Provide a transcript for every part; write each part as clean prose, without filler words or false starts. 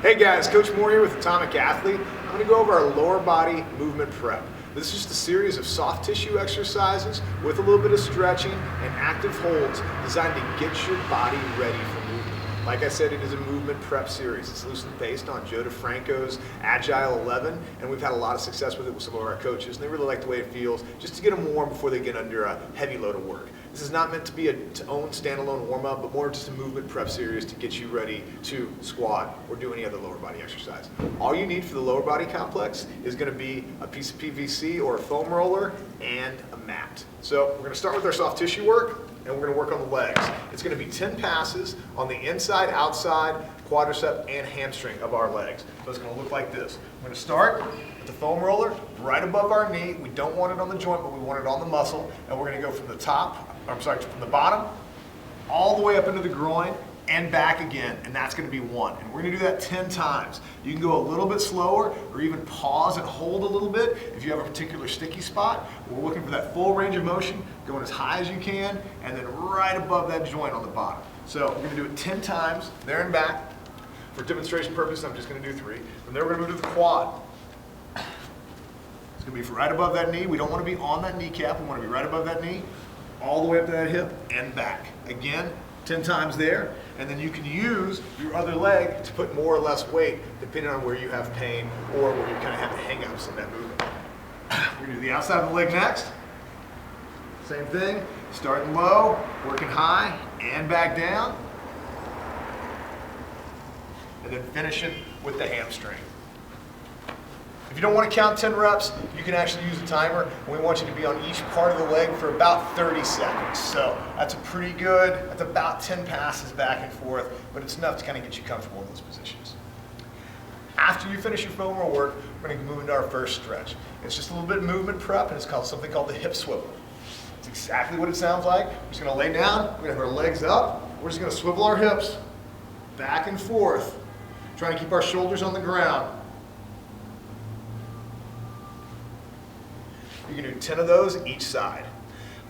Hey guys, Coach Moore here with Atomic Athlete. I'm going to go over our lower body movement prep. This is just a series of soft tissue exercises with a little bit of stretching and active holds designed to get your body ready for movement. Like I said, it is a movement prep series. It's loosely based on Joe DeFranco's Agile 11, and we've had a lot of success with it with some of our coaches, and they really like the way it feels just to get them warm before they get under a heavy load of work. This is not meant to be its own standalone warm-up, but more just a movement prep series to get you ready to squat or do any other lower body exercise. All you need for the lower body complex is going to be a piece of PVC or a foam roller and a mat. So we're going to start with our soft tissue work, and we're going to work on the legs. It's going to be 10 passes on the inside, outside, quadricep, and hamstring of our legs. So it's going to look like this. We're going to start with the foam roller right above our knee. We don't want it on the joint, but we want it on the muscle. And we're going to go from the bottom, all the way up into the groin and back again, and that's going to be 1. And we're going to do that 10 times. You can go a little bit slower or even pause and hold a little bit if you have a particular sticky spot. We're looking for that full range of motion, going as high as you can, and then right above that joint on the bottom. So we're going to do it 10 times, there and back. For demonstration purposes, I'm just going to do 3. From there, we're going to move to the quad. It's going to be right above that knee. We don't want to be on that kneecap. We want to be right above that knee, all the way up to that hip and back. Again, 10 times there, and then you can use your other leg to put more or less weight depending on where you have pain or where you kind of have hang-ups in that movement. We're going to do the outside of the leg next. Same thing, starting low, working high, and back down. And then finishing with the hamstring. If you don't want to count 10 reps, you can actually use a timer. We want you to be on each part of the leg for about 30 seconds. So that's that's about 10 passes back and forth, but it's enough to kind of get you comfortable in those positions. After you finish your foam roll work, we're going to move into our first stretch. It's just a little bit of movement prep, and it's something called the hip swivel. It's exactly what it sounds like. We're just going to lay down, we're going to have our legs up, we're just going to swivel our hips back and forth, trying to keep our shoulders on the ground. You can do 10 of those each side.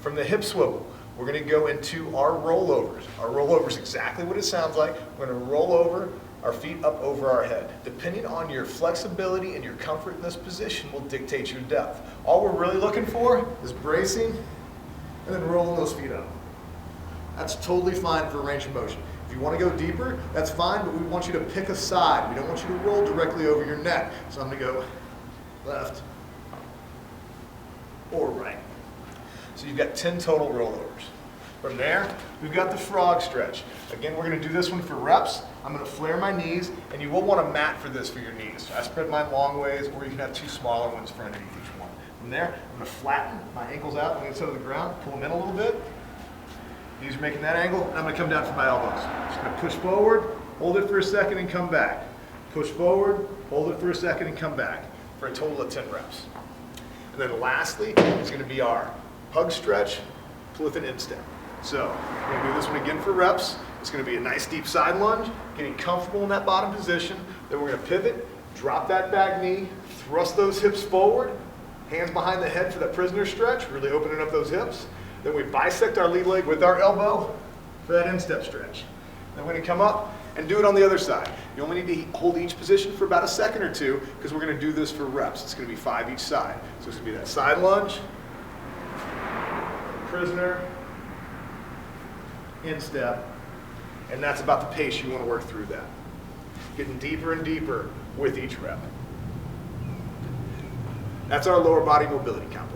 From the hip swivel, we're going to go into our rollovers. Our rollover is exactly what it sounds like. We're going to roll over, our feet up over our head. Depending on your flexibility and your comfort in this position will dictate your depth. All we're really looking for is bracing and then rolling those feet up. That's totally fine for range of motion. If you want to go deeper, that's fine, but we want you to pick a side. We don't want you to roll directly over your neck. So I'm going to go left or right. So you've got 10 total rollovers. From there, we've got the frog stretch. Again, we're going to do this one for reps. I'm going to flare my knees, and you will want a mat for this for your knees. So I spread mine long ways, or you can have 2 smaller ones for underneath each one. From there, I'm going to flatten my ankles out on the inside of the ground, pull them in a little bit. Knees are making that angle, and I'm going to come down for my elbows. Just going to push forward, hold it for a second, and come back. Push forward, hold it for a second, and come back for a total of 10 reps. And then lastly is going to be our hug stretch with an instep. So we're going to do this one again for reps. It's going to be a nice deep side lunge, getting comfortable in that bottom position. Then we're going to pivot, drop that back knee, thrust those hips forward, hands behind the head for that prisoner stretch, really opening up those hips. Then we bisect our lead leg with our elbow for that instep stretch. Then we're going to come up and do it on the other side. You only need to hold each position for about a second or 2 because we're going to do this for reps. It's going to be 5 each side. So it's going to be that side lunge, prisoner, instep, and that's about the pace you want to work through that. Getting deeper and deeper with each rep. That's our lower body mobility complex.